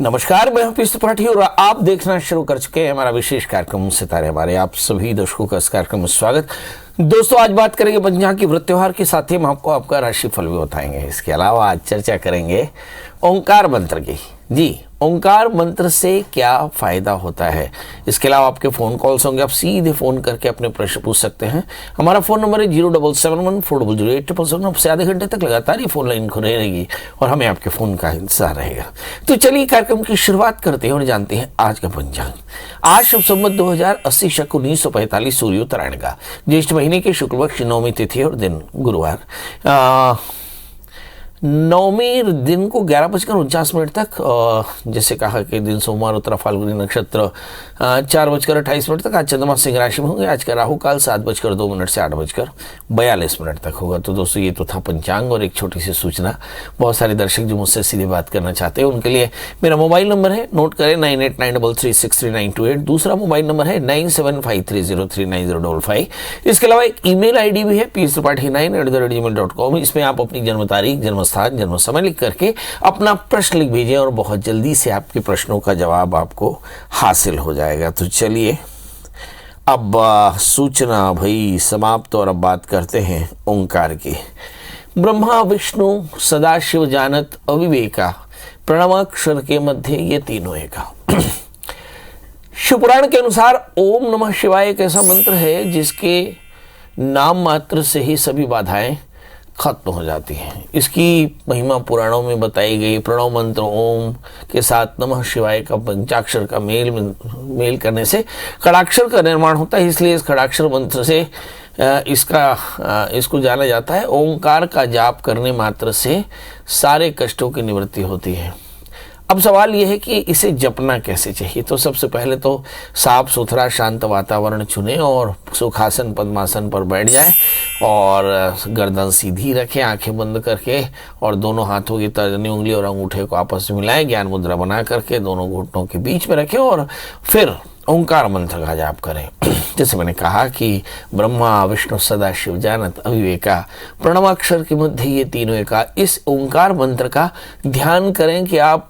नमस्कार, मैं हफीज त्रिपाठी और आप देखना शुरू कर चुके हैं हमारा विशेष कार्यक्रम सितारे हमारे। आप सभी दर्शकों का इस कार्यक्रम में स्वागत। दोस्तों, आज बात करेंगे पंचांग की व्रत त्योहार के साथ ही हम आपको आपका राशिफल भी बताएंगे। इसके अलावा आज चर्चा करेंगे ओंकार मंत्र की। जी, ओंकार मंत्र से क्या फ़ायदा होता है। इसके अलावा आपके फ़ोन कॉल्स होंगे, आप सीधे फ़ोन करके अपने प्रश्न पूछ सकते हैं। हमारा फ़ोन नंबर है 0771400877। आपसे आधे घंटे तक लगातार ये फ़ोन लाइन खुली रहेगी और हमें आपके फ़ोन का इंतजार रहेगा। तो चलिए कार्यक्रम की शुरुआत करते हैं और जानते हैं आज का पंचांग। आज शुभ संवत 2080 शक 1945 सूर्योत्तरायण का ज्येष्ठ महीने के शुक्ल पक्ष नवमी तिथि और दिन गुरुवार। नवमी दिन को 11:49 तक, जैसे कहा कि दिन सोमवार, उत्तरा फाल्गुनी नक्षत्र 4:28 तक। आज चंद्रमा सिंह राशि में होंगे। आज का राहु काल 7:02 से 8:42 तक होगा। तो दोस्तों, ये तो था पंचांग और एक छोटी सी सूचना। बहुत सारे दर्शक जो मुझसे सीधे बात करना चाहते हैं उनके लिए मेरा मोबाइल नंबर है, नोट करें 9893363928। दूसरा मोबाइल नंबर है 9753039055। इसके अलावा एक ईमेल आईडी भी है psripathi9@gmail.com। इसमें आप अपनी जन्म तारीख, जन्म स्थान, जन्म समय लिख करके अपना प्रश्न लिख भेजें और बहुत जल्दी से आपके प्रश्नों का जवाब आपको हासिल हो जाएगा। तो चलिए अब सूचना भाई समाप्त और अब बात करते हैं ओंकार की। ब्रह्मा विष्णु सदाशिव जानत अविवेका, प्रणवाक्षर के मध्य ये तीनों एका। शिवपुराण के अनुसार ओम नमः शिवाय एक ऐसा मंत्र है जिसके नाम मात्र से ही सभी बाधाएं खत्म हो जाती हैं। इसकी महिमा पुराणों में बताई गई। प्रणव मंत्र ओम के साथ नमः शिवाय का पंचाक्षर का मेल करने से खड़ाक्षर का निर्माण होता है। इसलिए इस खड़ाक्षर मंत्र से इसको जाना जाता है। ओंकार का जाप करने मात्र से सारे कष्टों की निवृत्ति होती है। अब सवाल यह है कि इसे जपना कैसे चाहिए। तो सबसे पहले तो साफ सुथरा शांत वातावरण चुनें और सुखासन पद्मासन पर बैठ जाएं और गर्दन सीधी रखें, आंखें बंद करके, और दोनों हाथों की तर्जनी उंगली और अंगूठे को आपस में मिलाएं। ज्ञान मुद्रा बना करके दोनों घुटनों के बीच में रखें और फिर ओंकार मंत्र का जाप करें। जैसे मैंने कहा कि ब्रह्मा विष्णु सदाशिव जानत अविवेका, प्रणवाक्षर के मध्य ये तीनों एका। इस ओंकार मंत्र का ध्यान करें कि आप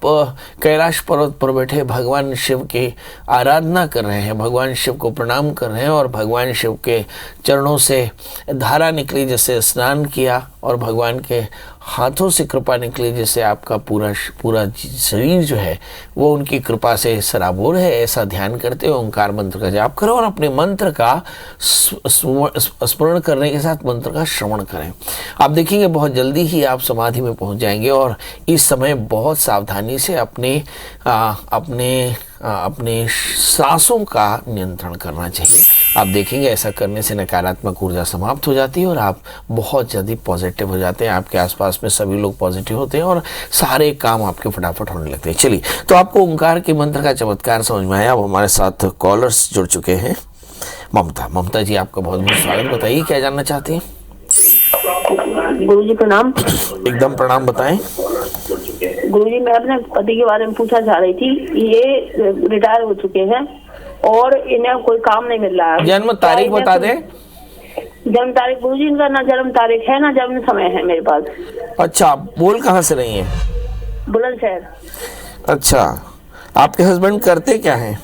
कैलाश पर्वत पर बैठे भगवान शिव की आराधना कर रहे हैं, भगवान शिव को प्रणाम कर रहे हैं और भगवान शिव के चरणों से धारा निकली जैसे स्नान किया और भगवान के हाथों से कृपा निकली जैसे आपका पूरा शरीर जो है वो उनकी कृपा से सराबोर है। ऐसा ध्यान करते हुए ओंकार मंत्र का जाप करें और अपने मंत्र का स्मरण करने के साथ मंत्र का श्रवण करें। आप देखेंगे बहुत जल्दी ही आप समाधि में पहुंच जाएंगे। और इस समय बहुत सावधानी से अपने सांसों का नियंत्रण करना चाहिए। आप देखेंगे ऐसा करने से नकारात्मक ऊर्जा समाप्त हो जाती है और आप बहुत जल्दी पॉजिटिव हो जाते हैं। आपके आसपास में सभी लोग पॉजिटिव होते हैं और सारे काम आपके फटाफट होने लगते हैं। चलिए, तो आपको ओंकार के मंत्र का चमत्कार समझ में आया। अब हमारे साथ कॉलर्स जुड़ चुके हैं। ममता जी, आपका बहुत बहुत स्वागत। बताइए क्या जानना चाहते हैं। गुरुजी प्रणाम। एकदम प्रणाम, बताएं। गुरुजी, मैं अपने पति के बारे में पूछना चाह रही थी। ये रिटायर हो चुके हैं और इन्हें कोई काम नहीं मिल रहा है। जन्म तारीख बता दें। जन्म तारीख गुरुजी, इनका ना जन्म तारीख है ना जन्म समय है मेरे पास। अच्छा, बोल कहाँ से रही हैं? बुलंदशहर। अच्छा, आपके हस्बैंड करते क्या हैं?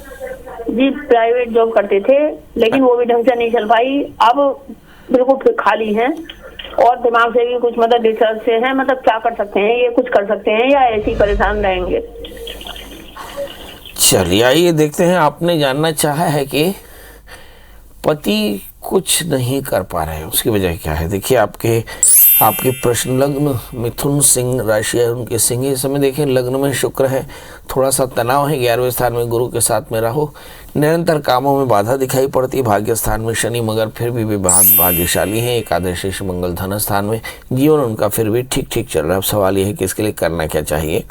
जी, प्राइवेट जॉब करते थे लेकिन वो भी ढंग से नहीं चल पाई। अब बिल्कुल खाली हैं और दिमाग से भी कुछ मतलब डिस्टर्ब से हैं। मतलब क्या कर सकते हैं, ये कुछ कर सकते हैं या ऐसे ही परेशान रहेंगे? चलिए आइए देखते हैं। आपने जानना चाहा है कि पति कुछ नहीं कर पा रहे हैं, उसकी वजह क्या है। देखिए, आपके प्रश्न लग्न मिथुन सिंह राशि है, उनके सिंह। इस समय देखें लग्न में शुक्र है, थोड़ा सा तनाव है। 11वें स्थान में गुरु के साथ में राहु, निरंतर कामों में बाधा दिखाई पड़ती। भाग्य स्थान में शनि मगर फिर भी भाग्यशाली हैं। एकादश मंगल धन स्थान में, जीवन उनका फिर भी ठीक ठीक चल रहा है। अब सवाल यह है कि इसके लिए करना क्या चाहिए।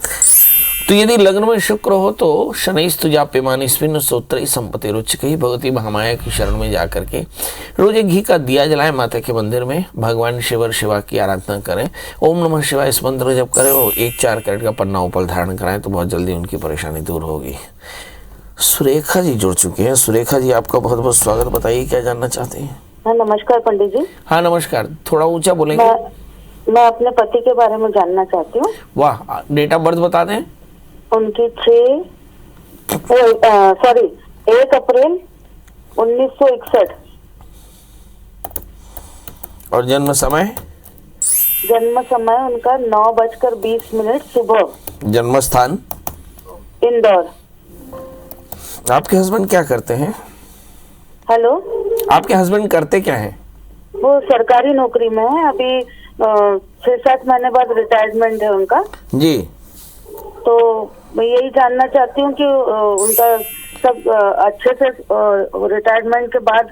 तो यदि लग्न में शुक्र हो तो शनैस्तु जाप्यमानी स्विन सोत्री संपत्ति रुचि भगवती महामाया की शरण में जाकर के रोज एक घी का दिया जलाएं, माता के मंदिर में भगवान शिव और शिवा की आराधना करें, ओम नमः शिवाय इस मंत्र जप करें और 1-4 कैरेट का पन्ना उपल धारण कराएं तो बहुत जल्दी उनकी परेशानी दूर होगी। सुरेखा जी जुड़ चुके हैं। सुरेखा जी, आपका बहुत बहुत स्वागत। बताइए क्या जानना चाहते हैं। हाँ, नमस्कार पंडित जी। हाँ नमस्कार, थोड़ा ऊंचा बोलेंगे। मैं अपने पति के बारे में जानना चाहती हूँ। वाह, डेट ऑफ बर्थ बता दें। उनकी 1 अप्रैल 1961। और जन्म समय? जन्म समय उनका 9:20 सुबह। जन्म स्थान? इंदौर। आपके हस्बैंड क्या करते हैं? हेलो, आपके हस्बैंड करते क्या हैं? वो सरकारी नौकरी में है। अभी 6-7 महीने बाद रिटायरमेंट है उनका। जी। तो मैं यही जानना चाहती हूँ कि उनका सब अच्छे से रिटायरमेंट के बाद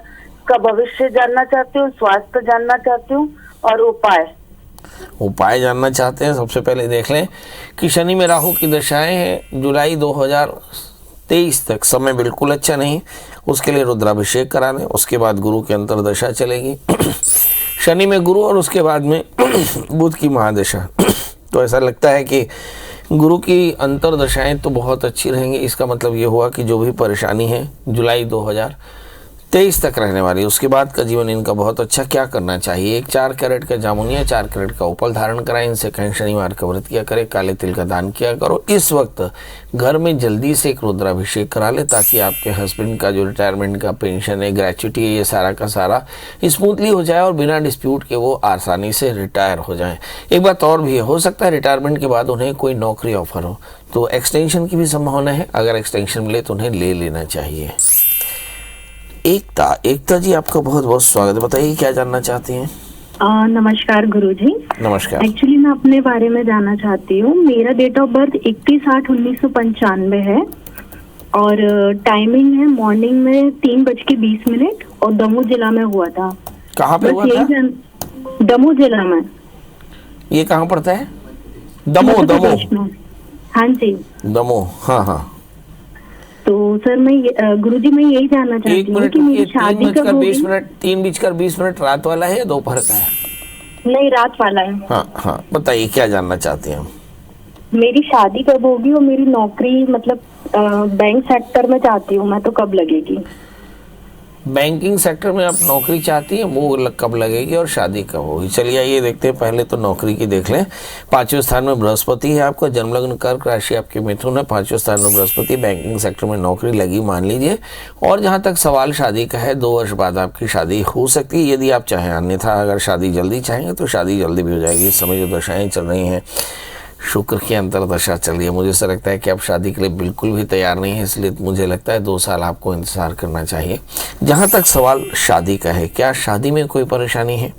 का भविष्य जानना चाहती हूँ, स्वास्थ्य जानना चाहती हूँ और उपाय जानना चाहते हैं। सबसे पहले देख लें कि शनि में राहु की दशाएं हैं। जुलाई 2023 तक समय बिल्कुल अच्छा नहीं, उसके लिए रुद्राभिषेक करा लें। उसके बाद गुरु की अंतर्दशा चलेगी शनि में गुरु, और उसके बाद में बुध की महादशा। तो ऐसा लगता है कि गुरु की अंतर्दशाएं तो बहुत अच्छी रहेंगी। इसका मतलब ये हुआ कि जो भी परेशानी है जुलाई 2023 तक रहने वाली, उसके बाद का जीवन इनका बहुत अच्छा। क्या करना चाहिए? एक 4 कैरेट का जामुनिया, 4 कैरेट का उपल धारण कराएं। इनसे कहीं शनिवार का व्रत किया करें, काले तिल का दान किया करो। इस वक्त घर में जल्दी से एक रुद्राभिषेक करा ले, ताकि आपके हस्बैंड का जो रिटायरमेंट का पेंशन है, ग्रेच्युटी है, ये सारा का सारा स्मूथली हो जाए और बिना डिस्प्यूट के वो आसानी से रिटायर हो जाए। एक बात और भी है, हो सकता है रिटायरमेंट के बाद उन्हें कोई नौकरी ऑफर हो, तो एक्सटेंशन की भी संभावना है। अगर एक्सटेंशन मिले तो उन्हें ले लेना चाहिए। एकता जी, आपका बहुत बहुत स्वागत है। बताइए क्या जानना चाहती हैं? नमस्कार गुरुजी। नमस्कार। एक्चुअली मैं अपने बारे में जानना चाहती हूँ। मेरा डेट ऑफ बर्थ 31/8/1995 है और टाइमिंग है मॉर्निंग में 3:20 और दमोह जिला में हुआ था। कहाँ पे हुआ था? दमोह जिला में। ये कहाँ पड़ता है? दमोह? हाँ जी, दमोह। हाँ। तो सर मैं गुरुजी मैं यही जानना चाहती हूँ कि मेरी शादी कब होगी? 3:20 रात वाला है या दोपहर का है? नहीं, रात वाला है। हाँ, बताइए क्या जानना चाहते हैं? मेरी शादी कब होगी और मेरी नौकरी मतलब बैंक सेक्टर में चाहती हूँ मैं, तो कब लगेगी? बैंकिंग सेक्टर में आप नौकरी चाहती हैं, वो कब लगेगी और शादी कब होगी? चलिए आइए देखते हैं। पहले तो नौकरी की देख लें। 5वें स्थान में बृहस्पति है आपका, जन्मलग्न कर्क राशि आपके मिथुन है। 5वें स्थान में बृहस्पति, बैंकिंग सेक्टर में नौकरी लगी मान लीजिए। और जहां तक सवाल शादी का है, 2 वर्ष बाद आपकी शादी हो सकती है यदि आप चाहें। अन्यथा अगर शादी जल्दी चाहेंगे तो शादी जल्दी भी हो जाएगी। इस समय जो दशाएं चल रही हैं, शुक्र की अंतर्दशा चल रही है, मुझे ऐसा लगता है कि आप शादी के लिए बिल्कुल भी तैयार नहीं है। इसलिए मुझे लगता है 2 साल आपको इंतजार करना चाहिए। जहाँ तक सवाल शादी का है, क्या शादी में कोई परेशानी है?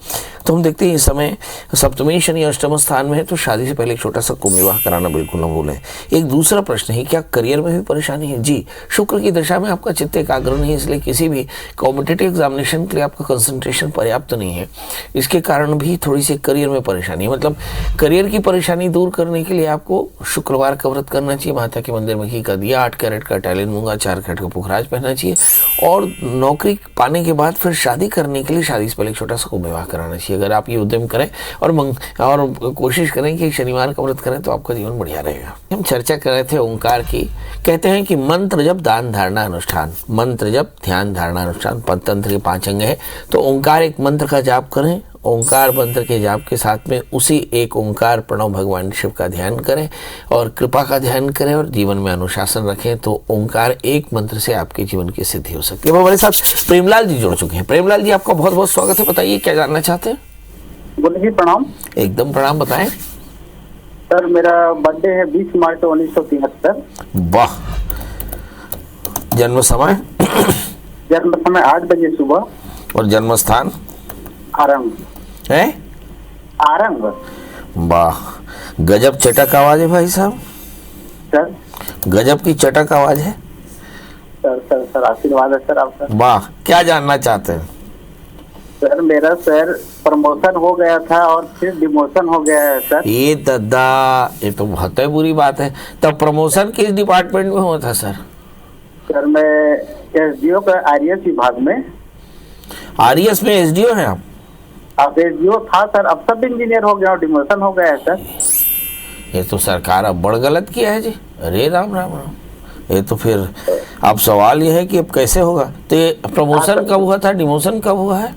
तो हम देखते हैं इस समय सप्तमी शनि अष्टम स्थान में है, तो शादी से पहले एक छोटा सा कुंभ विवाह कराना बिल्कुल न भूलें। एक दूसरा प्रश्न है, क्या करियर में भी परेशानी है? जी, शुक्र की दशा में आपका चित्त एकाग्र नहीं है, इसलिए किसी भी कॉम्पिटिटिव एग्जामिनेशन के लिए आपका कंसंट्रेशन पर्याप्त नहीं है। इसके कारण भी थोड़ी सी करियर में परेशानी है। मतलब करियर की परेशानी दूर करने के लिए आपको शुक्रवार का व्रत करना चाहिए, माता के मंदिर में घी का दिया, 8 कैरेट का टैलिन मूंगा, 4 कैरेट का पुखराज पहनना चाहिए। और नौकरी पाने के बाद फिर शादी करने के लिए शादी से पहले एक छोटा सा कुंभ विवाह कराना चाहिए। अगर आप ये उद्यम करें और कोशिश करें कि शनिवार का व्रत करें, तो आपका जीवन बढ़िया रहेगा। हम चर्चा कर रहे थे ओंकार की। कहते हैं कि मंत्र जप, दान धारणा अनुष्ठान। मंत्र जप, ध्यान, धारणा, अनुष्ठान, पंचतंत्र के 5 अंग है। तो ओंकार एक मंत्र का जाप करें। ओंकार मंत्र के जाप के साथ में उसी एक ओंकार प्रणव भगवान शिव का ध्यान करें और कृपा का ध्यान करें और जीवन में अनुशासन रखें, तो ओंकार एक मंत्र से आपके जीवन की सिद्धि हो सकती है। हमारे साथ प्रेमलाल जी जुड़ चुके हैं। प्रेमलाल जी, आपका बहुत बहुत स्वागत है। बताइए क्या जानना चाहते हैं? गुरु जी प्रणाम। एकदम प्रणाम, बताएं। सर मेरा बर्थडे है 20 मार्च 1973। वाह। जन्म समय? जन्म समय 8 बजे सुबह। और जन्म स्थान? आरंग है? आरंग। वाह, गजब चटक आवाज है भाई साहब। सर गजब की चटक आवाज है। सर आशीर्वाद है सर आपका। वाह, क्या जानना चाहते हैं? सर मेरा सर प्रमोशन हो गया था और फिर डिमोशन हो गया है सर। ये दादा, ये तो बहुत ही बुरी बात है। तब प्रमोशन किस डिपार्टमेंट में हुआ था सर? सर मैं एसडीओ का आरएस विभाग में। आरएस में एसडीओ हैं आप? अब एसडीओ था सर, अब सब इंजीनियर हो गया और डिमोशन हो गया है सर। ये तो सरकार अब बड़ गलत किया है जी। अरे राम राम राम। ये तो फिर अब सवाल ये है कि अब कैसे होगा? तो ये प्रमोशन कब हुआ था, डिमोशन कब हुआ है?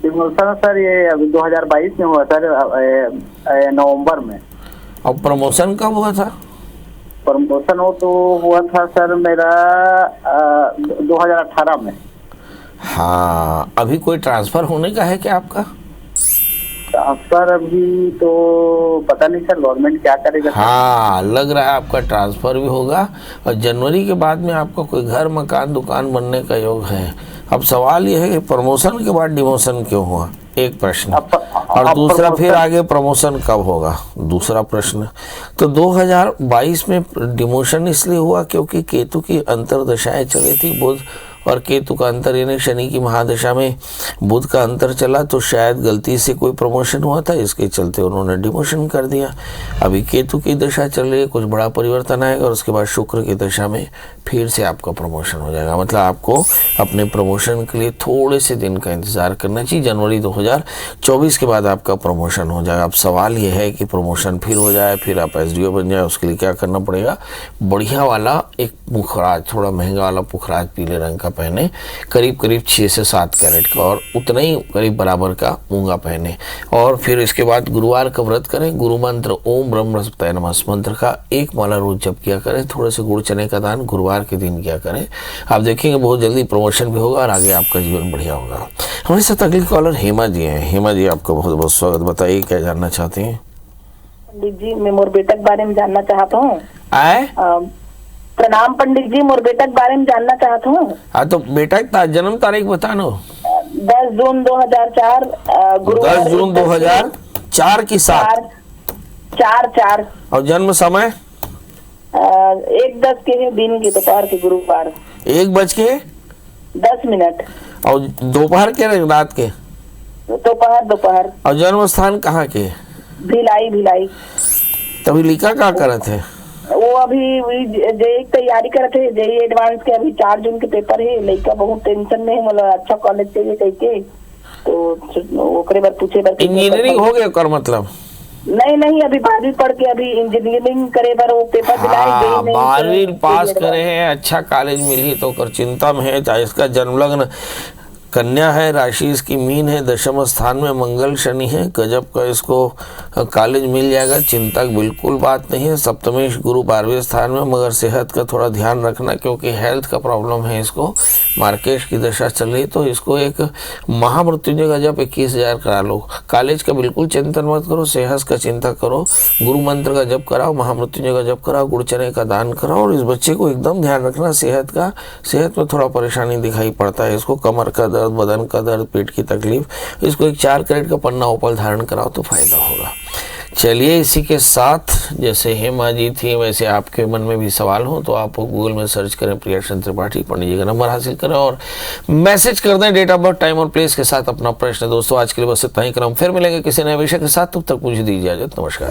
डिमोशन सर ये अभी 2022 में हुआ सर, नवंबर में। अब प्रमोशन कब हुआ था? प्रमोशन हो तो हुआ था सर मेरा 2018 में। हाँ, अभी कोई ट्रांसफर होने का है क्या आपका? ट्रांसफर अभी तो पता नहीं सर, गवर्नमेंट क्या करेगा। हाँ, लग रहा है आपका ट्रांसफर भी होगा और जनवरी के बाद में आपका कोई घर मकान दुकान बनने का योग है। अब सवाल यह है कि प्रमोशन के बाद डिमोशन क्यों हुआ, एक प्रश्न, और दूसरा फिर आगे प्रमोशन कब होगा, दूसरा प्रश्न। तो 2022 में डिमोशन इसलिए हुआ क्योंकि केतु की अंतर्दशाएं चली थी, बुध और केतु का अंतर यानी शनि की महादशा में बुध का अंतर चला, तो शायद गलती से कोई प्रमोशन हुआ था, इसके चलते उन्होंने डिमोशन कर दिया। अभी केतु की दशा चल रही है, कुछ बड़ा परिवर्तन आएगा और उसके बाद शुक्र की दशा में फिर से आपका प्रमोशन हो जाएगा। मतलब आपको अपने प्रमोशन के लिए थोड़े से दिन का इंतजार करना चाहिए। जनवरी 2024 के बाद आपका प्रमोशन हो जाएगा। अब सवाल ये है कि प्रमोशन फिर हो जाए, फिर आप एसडीओ बन जाए, उसके लिए क्या करना पड़ेगा? बढ़िया वाला एक पुखराज, थोड़ा महंगा वाला पुखराज पीले रंग का पहने, करीब करीब 6 से 7 कैरेट का, और उतना ही करीब बराबर का मूंगा पहने, और फिर इसके बाद गुरुवार का व्रत करें। गुरु मंत्र ओम ब्रह्म बृहस्पतये नमः मंत्र का 1 माला रोज जप किया करें। थोड़े से गुड़ चने का दान गुरुवार के दिन किया करें। आप देखेंगे बहुत जल्दी प्रमोशन भी होगा और आगे आपका जीवन बढ़िया होगा। हमारे साथ अगली कॉलर हेमा जी हैं। हेमा जी, आपका बहुत बहुत स्वागत। बताइए क्या जानना चाहती हैं? पंडित जी, मैं मोर बेटा के बारे में जानना चाहता हूँ। आए प्रणाम पंडित जी, मोर बेटा के बारे में जानना चाहता हूँ। हाँ, तो बेटा की जन्म तारीख बताना। 10 जून 2004 10 जून 2004 की 7 4 और जन्म समय 1:10 के दिन के दोपहर के, गुरुवार 1:10 और दोपहर के रात के दोपहर। और जन्म स्थान कहाँ के? भिलाई। तभी लिखा क्या करते हैं? वो अभी जेई तैयारी करते हैं, जेई एडवांस के। अभी 4 जून के पेपर है। लड़का बहुत टेंशन में है, मतलब अच्छा कॉलेज चाहिए कह के, तो ओकरे बार पूछे बार इंजीनियरिंग हो गया कर मतलब? नहीं, अभी 12वीं पढ़ के अभी इंजीनियरिंग करे बार वो पेपर दिलाए। 12वीं पास करे हैं, अच्छा कॉलेज मिली तो कर चिंता में है। चाहे इसका जन्म लग्न कन्या है, राशि इसकी मीन है, दशम स्थान में मंगल शनि है, गजब का इसको कॉलेज मिल जाएगा, चिंता की बिल्कुल बात नहीं है। सप्तमेश गुरु 12वें स्थान में, मगर सेहत का थोड़ा ध्यान रखना क्योंकि हेल्थ का प्रॉब्लम है इसको। मार्केश की दशा चल रही, तो इसको एक महामृत्युंजय का जप 21,000 करा लो। कॉलेज का बिल्कुल चिंतन मत करो, सेहत का चिंता करो, गुरु मंत्र का जप कराओ, महामृत्युंजय का जप कराओ, गुड़ चने का दान कराओ। और इस बच्चे को एकदम ध्यान रखना सेहत का। सेहत में थोड़ा परेशानी दिखाई पड़ता है इसको, कमर का दर्द, बदन का दर्द, पेट की तकलीफ। इसको एक 4 कैरेट का पन्ना ओपल धारण कराओ तो फायदा होगा। चलिए, इसी के साथ जैसे हेमा जी थी वैसे आपके मन में भी सवाल हो तो आप गूगल में सर्च करें प्रियदर्शन त्रिपाठी, पंडित जी का नंबर हासिल करें और मैसेज कर दें डेट ऑफ बर्थ, टाइम और प्लेस के साथ अपना प्रश्न। दोस्तों, आज के लिए बस इतना ही। क्रम फिर मिलेंगे किसी नए विषय के साथ, तब तक मुझे दीजिए इजाजत। नमस्कार।